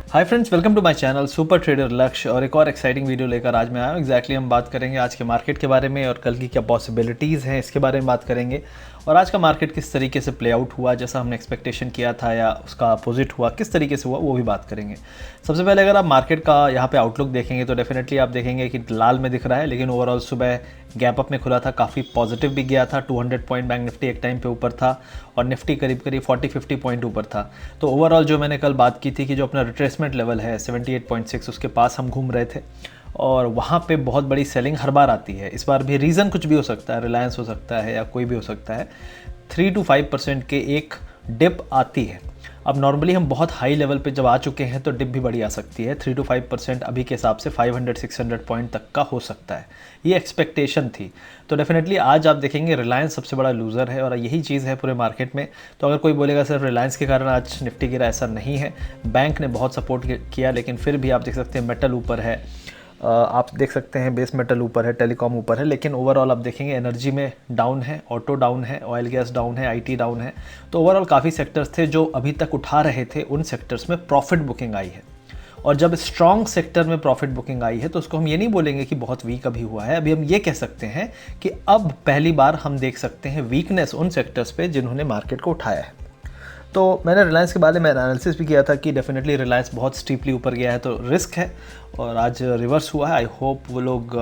Hi friends, welcome to my channel super trader Lakshya. और एक और एक्साइटिंग वीडियो लेकर आज मैं आया हूँ। एग्जैक्टली हम बात करेंगे आज के मार्केट के बारे में और कल की क्या पॉसिबिलिटीज़ हैं इसके बारे में बात करेंगे। और आज का मार्केट किस तरीके से प्ले आउट हुआ, जैसा हमने एक्सपेक्टेशन किया था या उसका अपोजिट हुआ, किस तरीके से हुआ वो भी बात करेंगे। सबसे पहले अगर आप मार्केट का यहाँ पे आउटलुक देखेंगे तो डेफिनेटली आप देखेंगे कि लाल में दिख रहा है, लेकिन ओवरऑल सुबह गैप अप में खुला था, काफ़ी पॉजिटिव भी गया था। 200 पॉइंट बैंक निफ्टी एक टाइम पे ऊपर था और निफ्टी करीब करीब 40-50 पॉइंट ऊपर था। तो ओवरऑल जो मैंने कल बात की थी कि जो अपना रिट्रेसमेंट लेवल है 78.6 उसके पास हम घूम रहे थे और वहाँ पे बहुत बड़ी सेलिंग हर बार आती है। इस बार भी रीज़न कुछ भी हो सकता है, रिलायंस हो सकता है या कोई भी हो सकता है। 3 to 5% के एक डिप आती है। अब नॉर्मली हम बहुत हाई लेवल पे जब आ चुके हैं तो डिप भी बड़ी आ सकती है। 3 to 5% अभी के हिसाब से 500-600 पॉइंट तक का हो सकता है, ये एक्सपेक्टेशन थी। तो डेफिनेटली आज आप देखेंगे रिलायंस सबसे बड़ा लूज़र है और यही चीज़ है पूरे मार्केट में। तो अगर कोई बोलेगा सिर्फ रिलायंस के कारण आज निफ्टी गिरा, ऐसा नहीं है। बैंक ने बहुत सपोर्ट किया, लेकिन फिर भी आप देख सकते हैं मेटल ऊपर है, आप देख सकते हैं बेस मेटल ऊपर है, टेलीकॉम ऊपर है, लेकिन ओवरऑल आप देखेंगे एनर्जी में डाउन है, ऑटो डाउन है, ऑयल गैस डाउन है, आईटी डाउन है। तो ओवरऑल काफ़ी सेक्टर्स थे जो अभी तक उठा रहे थे, उन सेक्टर्स में प्रॉफिट बुकिंग आई है। और जब स्ट्रॉन्ग सेक्टर में प्रॉफिट बुकिंग आई है तो उसको हम ये नहीं बोलेंगे कि बहुत वीक अभी हुआ है। अभी हम ये कह सकते हैं कि अब पहली बार हम देख सकते हैं वीकनेस उन सेक्टर्स पे जिन्होंने मार्केट को उठाया है। तो मैंने रिलायंस के बारे में एनालिसिस भी किया था कि डेफिनेटली रिलायंस बहुत स्टीपली ऊपर गया है तो रिस्क है, और आज रिवर्स हुआ है। आई होप वो लोग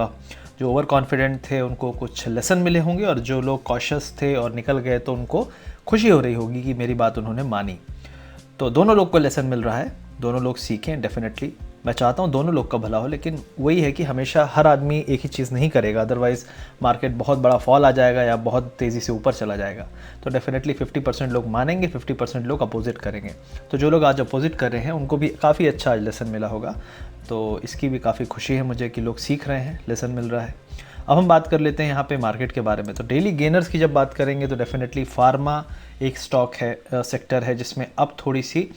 जो ओवर कॉन्फिडेंट थे उनको कुछ लेसन मिले होंगे, और जो लोग कॉशियस थे और निकल गए तो उनको खुशी हो रही होगी कि मेरी बात उन्होंने मानी। तो दोनों लोग को लेसन मिल रहा है, दोनों लोग सीखें। डेफिनेटली मैं चाहता हूँ दोनों लोग का भला हो, लेकिन वही है कि हमेशा हर आदमी एक ही चीज़ नहीं करेगा, अदरवाइज़ मार्केट बहुत बड़ा फॉल आ जाएगा या बहुत तेज़ी से ऊपर चला जाएगा। तो डेफिनेटली 50% लोग मानेंगे, 50% लोग अपोजिट करेंगे। तो जो लोग आज अपोजिट कर रहे हैं उनको भी काफ़ी अच्छा आज लेसन मिला होगा, तो इसकी भी काफ़ी खुशी है मुझे कि लोग सीख रहे हैं, लेसन मिल रहा है। अब हम बात कर लेते हैं यहाँ पे मार्केट के बारे में। तो डेली गेनर्स की जब बात करेंगे तो डेफिनेटली फार्मा एक स्टॉक है, सेक्टर है जिसमें अब थोड़ी सी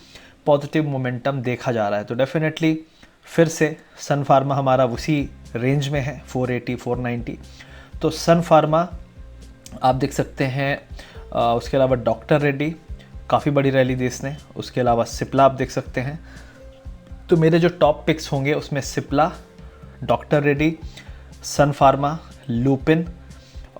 पॉजिटिव मोमेंटम देखा जा रहा है। तो डेफिनेटली फिर से सन फार्मा हमारा उसी रेंज में है, 480-490। तो सन फार्मा आप देख सकते हैं। उसके अलावा डॉक्टर रेड्डी काफ़ी बड़ी रैली दी इसने। उसके अलावा सिप्ला आप देख सकते हैं। तो मेरे जो टॉप पिक्स होंगे उसमें सिप्ला, डॉक्टर रेड्डी, सन फार्मा, लुपिन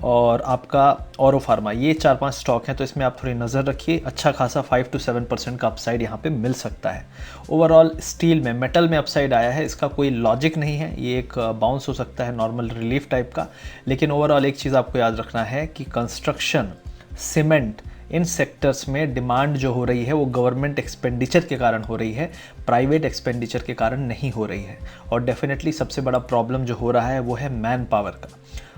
और आपका औरो फार्मा, ये 4-5 स्टॉक हैं। तो इसमें आप थोड़ी नज़र रखिए, अच्छा खासा 5 to 7% का अपसाइड यहाँ पे मिल सकता है। ओवरऑल स्टील में, मेटल में अपसाइड आया है, इसका कोई लॉजिक नहीं है, ये एक बाउंस हो सकता है नॉर्मल रिलीफ टाइप का। लेकिन ओवरऑल एक चीज़ आपको याद रखना है कि कंस्ट्रक्शन, सीमेंट, इन सेक्टर्स में डिमांड जो हो रही है वो गवर्नमेंट एक्सपेंडिचर के कारण हो रही है, प्राइवेट एक्सपेंडिचर के कारण नहीं हो रही है। और डेफिनेटली सबसे बड़ा प्रॉब्लम जो हो रहा है वो है मैन पावर का।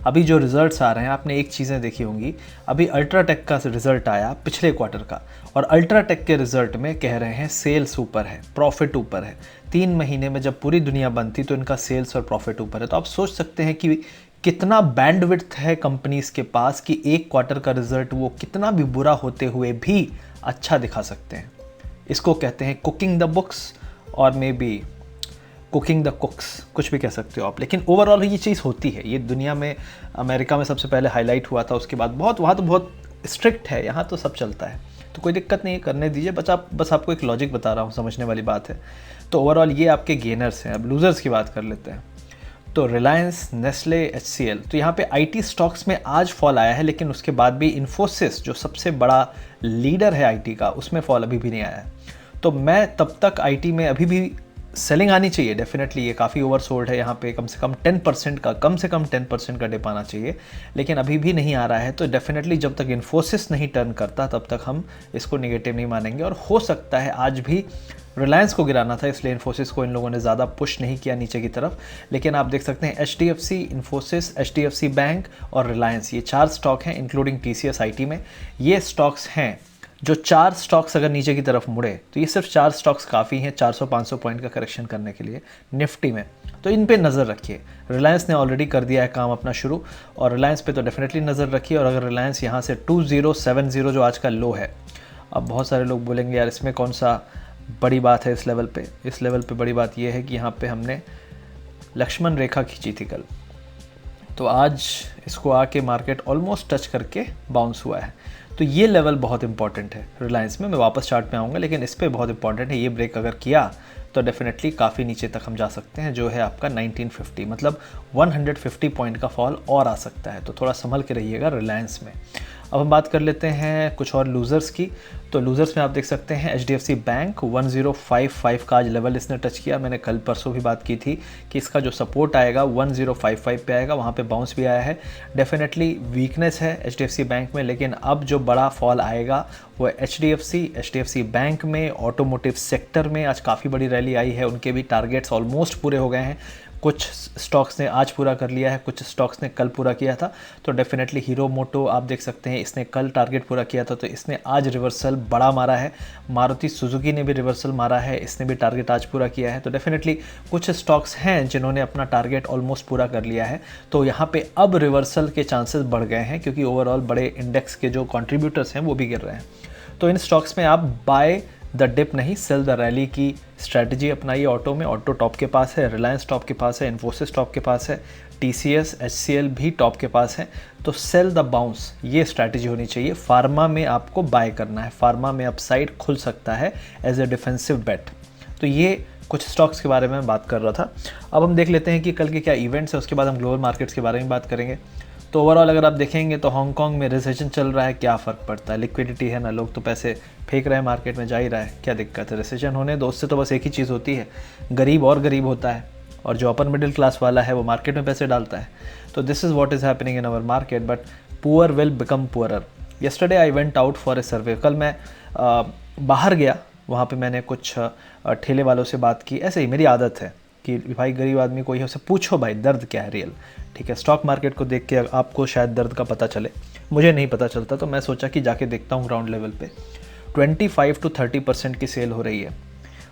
अभी जो रिजल्ट्स आ रहे हैं, आपने एक चीज़ें देखी होंगी, अभी अल्ट्राटेक का रिजल्ट आया पिछले क्वार्टर का, और अल्ट्राटेक के रिजल्ट में कह रहे हैं सेल्स ऊपर है, प्रॉफिट ऊपर है। 3 महीने में जब पूरी दुनिया बंद थी तो इनका सेल्स और प्रॉफिट ऊपर है। तो आप सोच सकते हैं कि कितना बैंडविड्थ है कंपनीज के पास कि एक क्वार्टर का रिजल्ट वो कितना भी बुरा होते हुए भी अच्छा दिखा सकते हैं। इसको कहते हैं कुकिंग द बुक्स, और मे बी कुकिंग द कुक्स, कुछ भी कह सकते हो आप। लेकिन ओवरऑल ये चीज़ होती है, ये दुनिया में, अमेरिका में सबसे पहले हाईलाइट हुआ था, उसके बाद बहुत, वहाँ तो बहुत स्ट्रिक्ट है, यहाँ तो सब चलता है। तो कोई दिक्कत नहीं है, करने दीजिए। बस आपको एक लॉजिक बता रहा हूँ, समझने वाली बात है। तो ओवरऑल ये आपके गेनर्स हैं। अब लूज़र्स की बात कर लेते हैं। तो रिलायंस, नेस्ले, HCL, तो यहाँ पे आईटी स्टॉक्स में आज फॉल आया है, लेकिन उसके बाद भी इन्फोसिस जो सबसे बड़ा लीडर है आईटी का, उसमें फॉल अभी भी नहीं आया है। तो मैं तब तक आईटी में अभी भी सेलिंग आनी चाहिए। डेफिनेटली ये काफ़ी ओवरसोल्ड है, यहाँ पे कम से कम 10% का डिप आना चाहिए, लेकिन अभी भी नहीं आ रहा है। तो डेफिनेटली जब तक इन्फोसिस नहीं टर्न करता तब तक हम इसको नेगेटिव नहीं मानेंगे। और हो सकता है आज भी रिलायंस को गिराना था, इसलिए इन्फोसिस को इन लोगों ने ज़्यादा पुश नहीं किया नीचे की तरफ। लेकिन आप देख सकते हैं HDFC, इन्फोसिस, HDFC बैंक और रिलायंस, ये 4 स्टॉक हैं, इंक्लूडिंग TCS IT में। ये स्टॉक्स हैं जो 4 स्टॉक्स अगर नीचे की तरफ मुड़े तो ये सिर्फ 4 स्टॉक्स काफ़ी हैं 400-500 पॉइंट का करेक्शन करने के लिए निफ्टी में। तो इन पे नज़र रखिए। रिलायंस ने ऑलरेडी कर दिया है काम अपना शुरू, और रिलायंस पे तो डेफिनेटली नज़र रखिए। और अगर रिलायंस यहाँ से 2070 जो आज का लो है, अब बहुत सारे लोग बोलेंगे यार इसमें कौन सा बड़ी बात है इस लेवल पे। इस लेवल पे बड़ी बात यह है कि यहाँ पे हमने लक्ष्मण रेखा खींची थी कल। तो आज इसको आके मार्केट ऑलमोस्ट टच करके बाउंस हुआ है। तो ये लेवल बहुत इंपॉर्टेंट है रिलायंस में। मैं वापस चार्ट पे आऊँगा, लेकिन इस पे बहुत इंपॉर्टेंट है। ये ब्रेक अगर किया तो डेफिनेटली काफ़ी नीचे तक हम जा सकते हैं, जो है आपका 1950, मतलब 150 पॉइंट का फॉल और आ सकता है। तो थोड़ा संभल के रहिएगा रिलायंस में। अब हम बात कर लेते हैं कुछ और लूज़र्स की। तो लूज़र्स में आप देख सकते हैं HDFC बैंक 1055 का आज लेवल इसने टच किया। मैंने कल परसों भी बात की थी कि इसका जो सपोर्ट आएगा 1055 पे आएगा, वहाँ पे बाउंस भी आया है। डेफिनेटली वीकनेस है HDFC बैंक में, लेकिन अब जो बड़ा फॉल आएगा वो HDFC बैंक में, ऑटोमोटिव सेक्टर में आज काफ़ी बड़ी रैली आई है। उनके भी टारगेट्स ऑलमोस्ट पूरे हो गए हैं। कुछ स्टॉक्स ने आज पूरा कर लिया है, कुछ स्टॉक्स ने कल पूरा किया था। तो डेफिनेटली हीरो मोटो आप देख सकते हैं, इसने कल टारगेट पूरा किया था, तो इसने आज रिवर्सल बड़ा मारा है। मारुति सुजुकी ने भी रिवर्सल मारा है, इसने भी टारगेट आज पूरा किया है। तो डेफिनेटली कुछ स्टॉक्स हैं जिन्होंने अपना टारगेट ऑलमोस्ट पूरा कर लिया है। तो यहाँ पे अब रिवर्सल के चांसेस बढ़ गए हैं, क्योंकि ओवरऑल बड़े इंडेक्स के जो कॉन्ट्रीब्यूटर्स हैं वो भी गिर रहे हैं। तो इन स्टॉक्स में आप बाय द डिप नहीं, सेल द रैली की स्ट्रैटेजी अपनाइए। ऑटो में ऑटो टॉप के पास है, रिलायंस टॉप के पास है, इन्फोसिस टॉप के पास है, TCS HCL भी टॉप के पास है। तो सेल द बाउंस, ये स्ट्रैटेजी होनी चाहिए। फार्मा में आपको बाय करना है, फार्मा में अपसाइड खुल सकता है एज ए डिफेंसिव बेट। तो ये कुछ स्टॉक्स के बारे में मैं बात कर रहा था। अब हम देख लेते हैं कि कल के क्या इवेंट्स है, उसके बाद हम ग्लोबल मार्केट्स के बारे में बात करेंगे। तो ओवरऑल अगर आप देखेंगे तो हांगकांग में रिसेशन चल रहा है, क्या फ़र्क पड़ता है, लिक्विडिटी है ना, लोग तो पैसे फेंक रहे हैं मार्केट में, जा ही रहा है, क्या दिक्कत है। रिसेशन होने दो, उससे तो बस एक ही चीज़ होती है, गरीब और गरीब होता है, और जो अपर मिडिल क्लास वाला है वो मार्केट में पैसे डालता है। तो this is what is happening in our market, but poor will become poorer. Yesterday I went out for a survey. कल मैं बाहर गया, वहाँ पे मैंने कुछ ठेले वालों से बात की। ऐसे ही मेरी आदत है कि भाई गरीब आदमी कोई है, उससे पूछो भाई दर्द क्या है रियल, ठीक है। स्टॉक मार्केट को देख के आपको शायद दर्द का पता चले, मुझे नहीं पता चलता, तो मैं सोचा कि जाके देखता हूँ ग्राउंड लेवल पे। 25 to 30% की सेल हो रही है।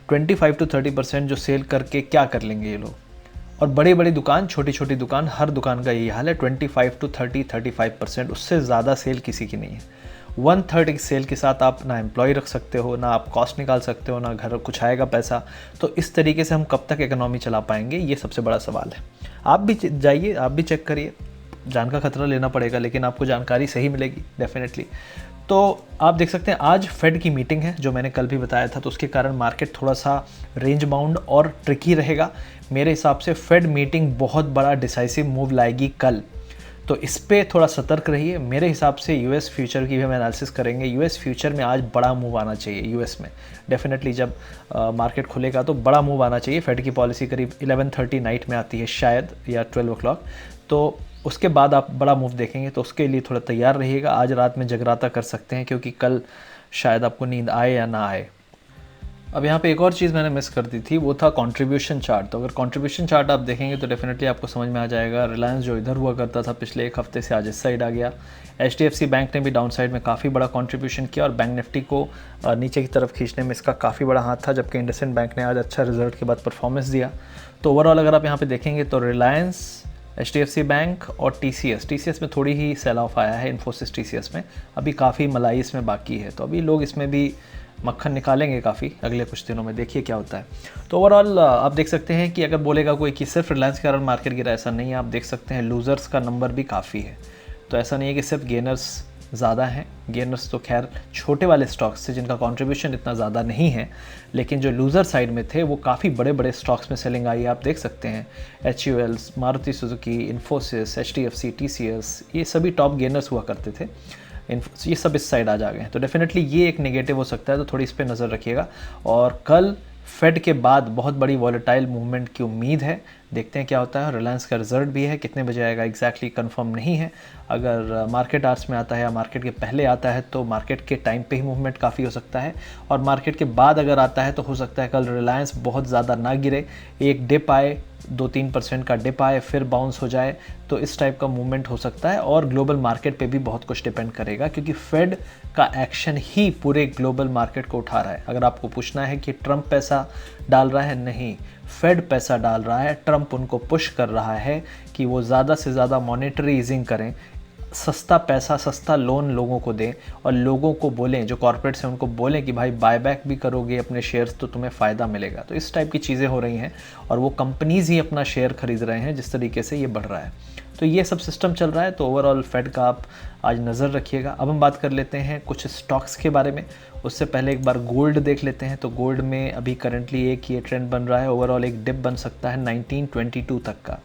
25 to 30% जो सेल करके क्या कर लेंगे ये लोग। और बड़ी बड़ी दुकान, छोटी छोटी दुकान, हर दुकान का यही हाल है। 25 to 35%, उससे ज़्यादा सेल किसी की नहीं है। 1/3 सेल के साथ आप ना एम्प्लॉय रख सकते हो, ना आप कॉस्ट निकाल सकते हो, ना घर कुछ आएगा पैसा। तो इस तरीके से हम कब तक इकोनॉमी चला पाएंगे, ये सबसे बड़ा सवाल है। आप भी जाइए, आप भी चेक करिए, जान का खतरा लेना पड़ेगा, लेकिन आपको जानकारी सही मिलेगी डेफिनेटली। तो आप देख सकते हैं आज फेड की मीटिंग है, जो मैंने कल भी बताया था, तो उसके कारण मार्केट थोड़ा सा रेंज बाउंड और ट्रिकी रहेगा। मेरे हिसाब से फेड मीटिंग बहुत बड़ा डिसाइसिव मूव लाएगी कल, तो इस पे थोड़ा सतर्क रहिए। मेरे हिसाब से यूएस फ्यूचर की भी हम एनालिसिस करेंगे। यूएस फ्यूचर में आज बड़ा मूव आना चाहिए यूएस में, डेफिनेटली जब मार्केट खुलेगा तो बड़ा मूव आना चाहिए। फेड की पॉलिसी करीब 11:30 नाइट में आती है शायद, या 12 o'clock, तो उसके बाद आप बड़ा मूव देखेंगे। तो उसके लिए थोड़ा तैयार रहिएगा। आज रात में जगराता कर सकते हैं, क्योंकि कल शायद आपको नींद आए या ना आए। अब यहाँ पे एक और चीज़ मैंने मिस कर दी थी, वो था कंट्रीब्यूशन चार्ट। तो अगर कंट्रीब्यूशन चार्ट आप देखेंगे तो डेफिनेटली आपको समझ में आ जाएगा। रिलायंस जो इधर हुआ करता था पिछले एक हफ्ते से, आज इस साइड आ गया। HDFC बैंक ने भी डाउन साइड में काफ़ी बड़ा कंट्रीब्यूशन किया, और बैंक निफ्टी को नीचे की तरफ खींचने में इसका काफ़ी बड़ा हाथ था, जबकि इंडसइंड बैंक ने आज अच्छा रिजल्ट के बाद परफॉर्मेंस दिया। तो ओवरऑल अगर आप यहाँ पे देखेंगे तो रिलायंस, HDFC बैंक और TCS में थोड़ी ही सेल ऑफ आया है। इन्फोसिस TCS में अभी काफ़ी मलाई इसमें बाकी है, तो अभी लोग इसमें भी मक्खन निकालेंगे काफ़ी अगले कुछ दिनों में, देखिए क्या होता है। तो ओवरऑल आप देख सकते हैं कि अगर बोलेगा कोई कि सिर्फ रिलायंस के कारण मार्केट गिरा, ऐसा नहीं है। आप देख सकते हैं लूज़र्स का नंबर भी काफ़ी है, तो ऐसा नहीं है कि सिर्फ गेनर्स ज़्यादा हैं। गेनर्स तो खैर छोटे वाले स्टॉक्स थे जिनका कंट्रीब्यूशन इतना ज़्यादा नहीं है, लेकिन जो लूज़र साइड में थे वो काफ़ी बड़े बड़े स्टॉक्स में सेलिंग आई है। आप देख सकते हैं HUL, Maruti Suzuki, Infosys, HDFC, TCS, ये सभी टॉप गेनर्स हुआ करते थे। ये सब इस साइड आ जा गए हैं, तो डेफिनेटली ये एक नेगेटिव हो सकता है, तो थोड़ी इस पर नज़र रखिएगा। और कल फेड के बाद बहुत बड़ी वॉलेटाइल मूवमेंट की उम्मीद है, देखते हैं क्या होता है। रिलायंस का रिजल्ट भी है, कितने बजे आएगा एग्जैक्टली कंफर्म नहीं है। अगर मार्केट आवर्स में आता है या मार्केट के पहले आता है तो मार्केट के टाइम पे ही मूवमेंट काफ़ी हो सकता है, और मार्केट के बाद अगर आता है तो हो सकता है कल रिलायंस बहुत ज़्यादा ना गिरे, एक डिप आए, 2-3% का डिप आए, फिर बाउंस हो जाए, तो इस टाइप का मूवमेंट हो सकता है। और ग्लोबल मार्केट पे भी बहुत कुछ डिपेंड करेगा, क्योंकि फेड का एक्शन ही पूरे ग्लोबल मार्केट को उठा रहा है। अगर आपको पूछना है कि ट्रंप पैसा डाल रहा है, नहीं, फेड पैसा डाल रहा है। ट्रंप उनको पुश कर रहा है कि वो ज़्यादा से ज़्यादा मॉनेटरी ईजिंग करें, सस्ता पैसा, सस्ता लोन लोगों को दें, और लोगों को बोलें, जो कॉर्पोरेट्स हैं उनको बोलें कि भाई बायबैक भी करोगे अपने शेयर्स तो तुम्हें फ़ायदा मिलेगा। तो इस टाइप की चीज़ें हो रही हैं, और वो कंपनीज़ ही अपना शेयर खरीद रहे हैं, जिस तरीके से ये बढ़ रहा है। तो ये सब सिस्टम चल रहा है, तो ओवरऑल फेड का आप आज नज़र रखिएगा। अब हम बात कर लेते हैं कुछ स्टॉक्स के बारे में। उससे पहले एक बार गोल्ड देख लेते हैं। तो गोल्ड में अभी करंटली एक ये ट्रेंड बन रहा है, ओवरऑल एक डिप बन सकता है 1922 तक का।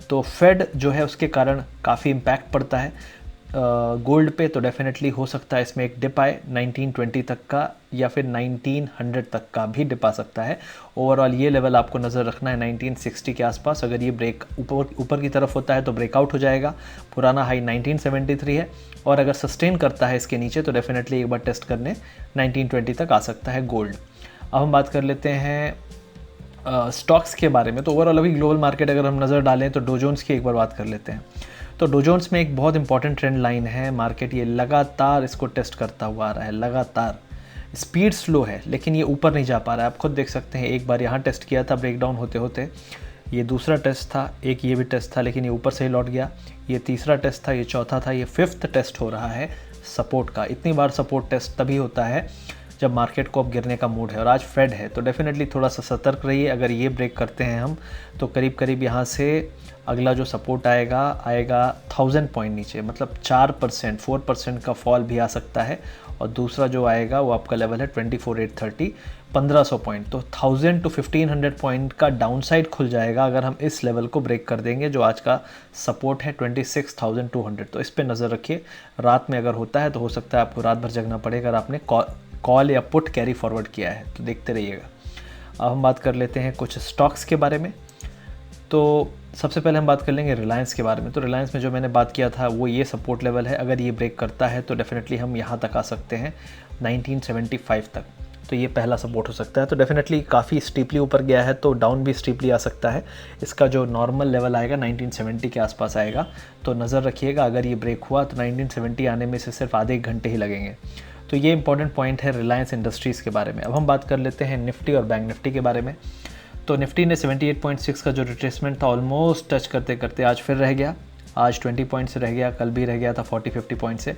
तो फेड जो है उसके कारण काफ़ी इम्पैक्ट पड़ता है गोल्ड पे, तो डेफिनेटली हो सकता है इसमें एक डिप आए 1920 तक का, या फिर 1900 तक का भी डिप आ सकता है। ओवरऑल ये लेवल आपको नज़र रखना है 1960 के आसपास। अगर ये ब्रेक ऊपर की तरफ होता है तो ब्रेकआउट हो जाएगा। पुराना हाई 1973 है, और अगर सस्टेन करता है इसके नीचे तो डेफिनेटली एक बार टेस्ट करने 1920 तक आ सकता है गोल्ड। अब हम बात कर लेते हैं स्टॉक्स के बारे में। तो ओवरऑल अभी ग्लोबल मार्केट अगर हम नज़र डालें तो डो जोन्स की एक बार बात कर लेते हैं। तो डो जोन्स में एक बहुत इंपॉर्टेंट ट्रेंड लाइन है, मार्केट ये लगातार इसको टेस्ट करता हुआ आ रहा है, लगातार। स्पीड स्लो है लेकिन ये ऊपर नहीं जा पा रहा है। आप खुद देख सकते हैं, एक बार यहाँ टेस्ट किया था ब्रेकडाउन होते होते, ये दूसरा टेस्ट था, एक ये भी टेस्ट था, लेकिन ये ऊपर से ही लौट गया। ये तीसरा टेस्ट था, ये चौथा था, ये फिफ्थ टेस्ट हो रहा है सपोर्ट का। इतनी बार सपोर्ट टेस्ट तभी होता है जब मार्केट को अब गिरने का मूड है, और आज फेड है तो डेफिनेटली थोड़ा सा सतर्क रहिए। अगर ये ब्रेक करते हैं हम तो करीब करीब यहाँ से अगला जो सपोर्ट आएगा 1000 पॉइंट नीचे, मतलब 4% 4% का फॉल भी आ सकता है। और दूसरा जो आएगा वो आपका लेवल है 24830, 1500 पॉइंट। तो 1000 to 1500 पॉइंट का डाउनसाइड खुल जाएगा अगर हम इस लेवल को ब्रेक कर देंगे, जो आज का सपोर्ट है 26200। तो इस पर नज़र रखिए। रात में अगर होता है तो हो सकता है आपको रात भर जगना पड़े अगर आपने कॉल या पुट कैरी फॉरवर्ड किया है, तो देखते रहिएगा। अब हम बात कर लेते हैं कुछ स्टॉक्स के बारे में। तो सबसे पहले हम बात कर लेंगे रिलायंस के बारे में। तो रिलायंस में जो मैंने बात किया था वो ये सपोर्ट लेवल है, अगर ये ब्रेक करता है तो डेफिनेटली हम यहाँ तक आ सकते हैं 1975 तक। तो ये पहला सपोर्ट हो सकता है। तो डेफिनेटली काफ़ी स्टीपली ऊपर गया है तो डाउन भी स्टीपली आ सकता है। इसका जो नॉर्मल लेवल आएगा 1970 के आसपास आएगा, तो नज़र रखिएगा। अगर ये ब्रेक हुआ तो 1970 आने में से सिर्फ आधे एक घंटे ही लगेंगे। तो ये इंपॉर्टेंट पॉइंट है रिलायंस इंडस्ट्रीज़ के बारे में। अब हम बात कर लेते हैं निफ्टी और बैंक निफ्टी के बारे में। तो निफ्टी ने 78.6 का जो रिट्रेसमेंट था ऑलमोस्ट टच करते करते आज फिर रह गया। आज 20 पॉइंट से रह गया, कल भी रह गया था 40-50 पॉइंट से।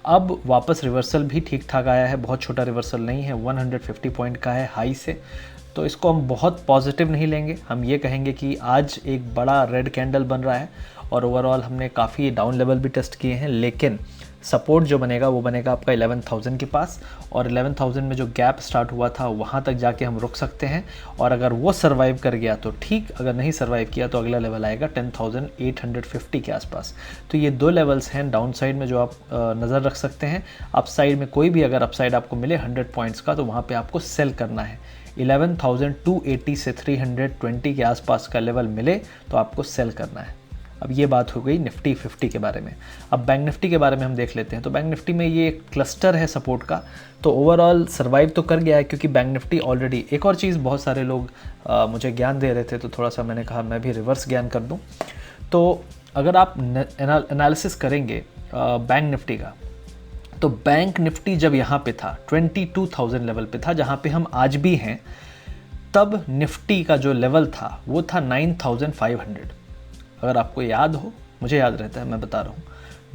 अब वापस रिवर्सल भी ठीक ठाक आया है, बहुत छोटा रिवर्सल नहीं है, 150 पॉइंट का है हाई से। तो इसको हम बहुत पॉजिटिव नहीं लेंगे, हम ये कहेंगे कि आज एक बड़ा रेड कैंडल बन रहा है और ओवरऑल हमने काफ़ी डाउन लेवल भी टेस्ट किए हैं, लेकिन सपोर्ट जो बनेगा वो बनेगा आपका 11,000 के पास, और 11,000 में जो गैप स्टार्ट हुआ था वहाँ तक जाके हम रुक सकते हैं। और अगर वो सर्वाइव कर गया तो ठीक, अगर नहीं सर्वाइव किया तो अगला लेवल आएगा 10,850 के आसपास। तो ये दो लेवल्स हैं डाउन साइड में जो आप नज़र रख सकते हैं। अप साइड में कोई भी अगर अप साइड आपको मिले 100 पॉइंट्स का तो वहाँ पर आपको सेल करना है। 11,280 से 320 के आसपास का लेवल मिले तो आपको सेल करना है। अब ये बात हो गई निफ्टी 50 के बारे में। अब बैंक निफ्टी के बारे में हम देख लेते हैं। तो बैंक निफ्टी में ये एक क्लस्टर है सपोर्ट का, तो ओवरऑल सर्वाइव तो कर गया है क्योंकि बैंक निफ्टी ऑलरेडी। एक और चीज़, बहुत सारे लोग मुझे ज्ञान दे रहे थे तो थोड़ा सा मैंने कहा मैं भी रिवर्स ज्ञान कर दूं। तो अगर आप एनालिसिस करेंगे बैंक निफ्टी का, तो बैंक निफ्टी जब यहाँ पे था 22,000 लेवल पे था जहाँ पे हम आज भी हैं, तब निफ्टी का जो लेवल था वो था 9,500। अगर आपको याद हो, मुझे याद रहता है, मैं बता रहा हूँ,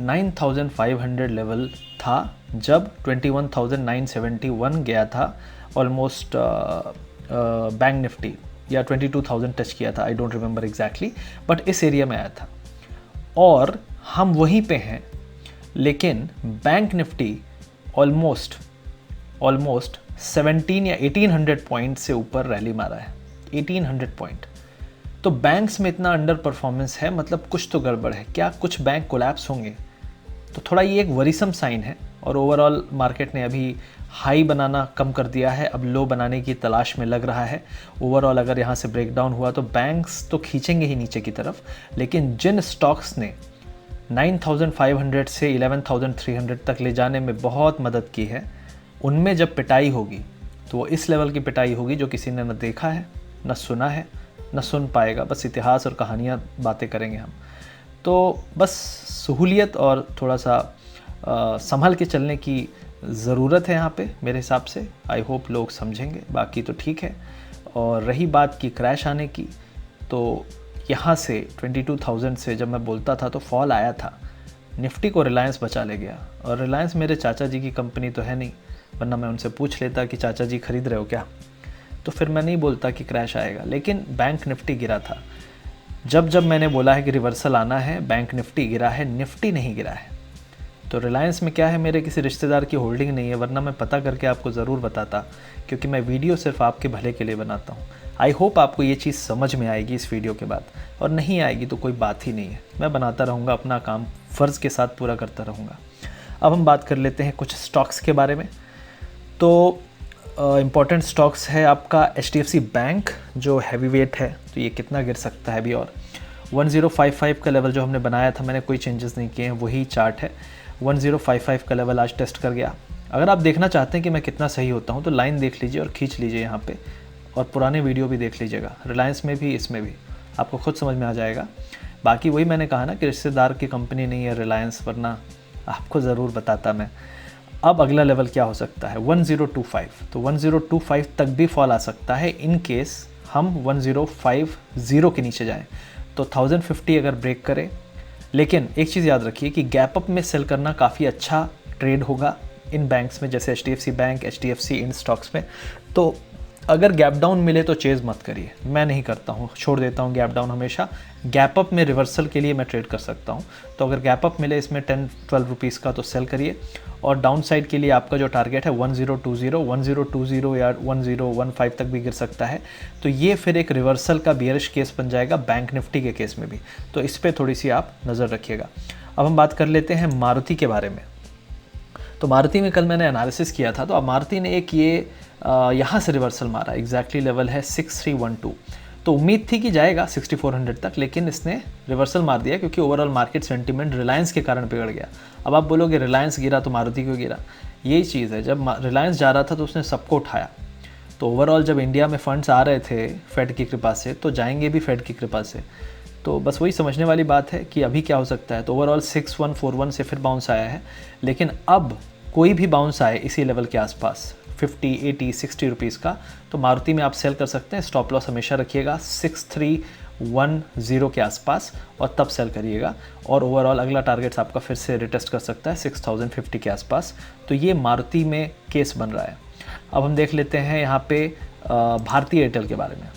9,500 लेवल था जब 21,971 गया था ऑलमोस्ट बैंक निफ्टी, या 22,000 टच किया था, I don't remember exactly, but इस एरिया में आया था और हम वहीं पे हैं। लेकिन बैंक निफ्टी ऑलमोस्ट 17 या 1800 पॉइंट से ऊपर रैली मारा है, 1800 पॉइंट। तो बैंक्स में इतना अंडर परफॉर्मेंस है, मतलब कुछ तो गड़बड़ है। क्या कुछ बैंक कोलैप्स होंगे? तो थोड़ा ये एक वरीसम साइन है। और ओवरऑल मार्केट ने अभी हाई बनाना कम कर दिया है, अब लो बनाने की तलाश में लग रहा है। ओवरऑल अगर यहाँ से ब्रेकडाउन हुआ तो बैंक्स तो खींचेंगे ही नीचे की तरफ, लेकिन जिन स्टॉक्स ने 9,500 से 11,300 तक ले जाने में बहुत मदद की है, उनमें जब पिटाई होगी तो वो इस लेवल की पिटाई होगी जो किसी ने न देखा है, न सुना है, न सुन पाएगा। बस इतिहास और कहानियाँ बातें करेंगे हम। तो बस सहूलियत और थोड़ा सा संभल के चलने की ज़रूरत है यहाँ पे मेरे हिसाब से। आई होप लोग समझेंगे, बाकी तो ठीक है। और रही बात की क्रैश आने की, तो यहाँ से 22,000 से जब मैं बोलता था तो फॉल आया था, निफ्टी को रिलायंस बचा ले गया। और रिलायंस मेरे चाचा जी की कंपनी तो है नहीं, वरना मैं उनसे पूछ लेता कि चाचा जी खरीद रहे हो क्या, तो फिर मैं नहीं बोलता कि क्रैश आएगा। लेकिन बैंक निफ्टी गिरा था, जब जब मैंने बोला है कि रिवर्सल आना है, बैंक निफ्टी गिरा है, निफ्टी नहीं गिरा है। तो रिलायंस में क्या है, मेरे किसी रिश्तेदार की होल्डिंग नहीं है, वरना मैं पता करके आपको ज़रूर बताता, क्योंकि मैं वीडियो सिर्फ आपके भले के लिए बनाता हूँ। आई होप आपको ये चीज़ समझ में आएगी इस वीडियो के बाद, और नहीं आएगी तो कोई बात ही नहीं है, मैं बनाता रहूँगा, अपना काम फ़र्ज़ के साथ पूरा करता रहूँगा। अब हम बात कर लेते हैं कुछ स्टॉक्स के बारे में। तो इम्पॉर्टेंट स्टॉक्स है आपका HDFC बैंक, जो हैवी वेट है, तो ये कितना गिर सकता है अभी, और 1055 का लेवल जो हमने बनाया था, मैंने कोई चेंजेस नहीं किए हैं, वही चार्ट है। 1055 का लेवल आज टेस्ट कर गया। अगर आप देखना चाहते हैं कि मैं कितना सही होता हूँ तो लाइन देख लीजिए और खींच लीजिए यहाँ पे, और पुराने वीडियो भी देख लीजिएगा, रिलायंस में भी, इसमें भी, आपको खुद समझ में आ जाएगा। बाकी वही मैंने कहा ना कि रिश्तेदार की कंपनी नहीं है रिलायंस, वरना आपको ज़रूर बताता मैं। अब अगला लेवल क्या हो सकता है, 1025। तो 1025 तक भी फॉल आ सकता है इन केस हम 1050 के नीचे जाएं। तो 1050 अगर ब्रेक करे, लेकिन एक चीज़ याद रखिए कि गैप अप में सेल करना काफ़ी अच्छा ट्रेड होगा इन बैंक्स में, जैसे HDFC बैंक, HDFC इन स्टॉक्स में। तो अगर गैप डाउन मिले तो चेज़ मत करिए, मैं नहीं करता हूँ, छोड़ देता हूँ गैप डाउन हमेशा। गैप अप में रिवर्सल के लिए मैं ट्रेड कर सकता हूँ, तो अगर गैप अप मिले इसमें 10-12 रुपीज़ का तो सेल करिए। और डाउन साइड के लिए आपका जो टारगेट है 1020 या 1015 तक भी गिर सकता है। तो ये फिर एक रिवर्सल का बियरिश केस बन जाएगा बैंक निफ्टी के केस में भी, तो इस पर थोड़ी सी आप नज़र रखिएगा। अब हम बात कर लेते हैं मारुति के बारे में। तो मारुति में कल मैंने एनालिसिस किया था, तो अब मारुति ने एक ये यहाँ से रिवर्सल मारा, एग्जैक्टली लेवल है 6312। तो उम्मीद थी कि जाएगा 6400 तक, लेकिन इसने रिवर्सल मार दिया क्योंकि ओवरऑल मार्केट सेंटीमेंट रिलायंस के कारण बिगड़ गया। अब आप बोलोगे रिलायंस गिरा तो मारुति क्यों गिरा, यही चीज़ है, जब रिलायंस जा रहा था तो उसने सबको उठाया। तो ओवरऑल जब इंडिया में फंड्स आ रहे थे फेड की कृपा से, तो जाएंगे भी फेड की कृपा से। तो बस वही समझने वाली बात है कि अभी क्या हो सकता है। तो ओवरऑल 6141 से फिर बाउंस आया है, लेकिन अब कोई भी बाउंस आए इसी लेवल के आसपास 50, 80, 60 रुपीज़ का, तो मारुति में आप सेल कर सकते हैं। स्टॉप लॉस हमेशा रखिएगा 6310 के आसपास, और तब सेल करिएगा। और ओवरऑल अगला टारगेट्स आपका फिर से रिटेस्ट कर सकता है 6050 के आसपास। तो ये मारुति में केस बन रहा है। अब हम देख लेते हैं यहाँ पे भारती एयरटेल के बारे में।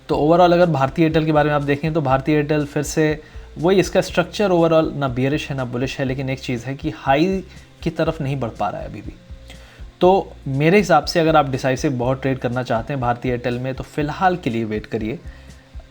तो ओवरऑल अगर भारती एयरटेल के बारे में आप देखें तो भारती एयरटेल फिर से वही, इसका स्ट्रक्चर ओवरऑल ना बियरिश है ना बुलिश है, लेकिन एक चीज़ है कि हाई की तरफ नहीं बढ़ पा रहा है अभी भी। तो मेरे हिसाब से अगर आप डिसाइसिव बहुत ट्रेड करना चाहते हैं भारती एयरटेल में, तो फ़िलहाल के लिए वेट करिए,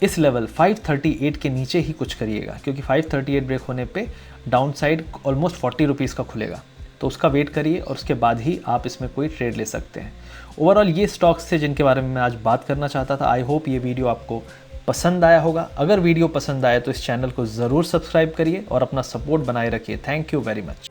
इस लेवल 538 के नीचे ही कुछ करिएगा, क्योंकि 538 ब्रेक होने पे डाउन साइड ऑलमोस्ट 40 रुपीज़ का खुलेगा, तो उसका वेट करिए और उसके बाद ही आप इसमें कोई ट्रेड ले सकते हैं। ओवरऑल ये स्टॉक्स थे जिनके बारे में मैं आज बात करना चाहता था। आई होप ये वीडियो आपको पसंद आया होगा। अगर वीडियो पसंद आए तो इस चैनल को ज़रूर सब्सक्राइब करिए और अपना सपोर्ट बनाए रखिए। Thank you very much.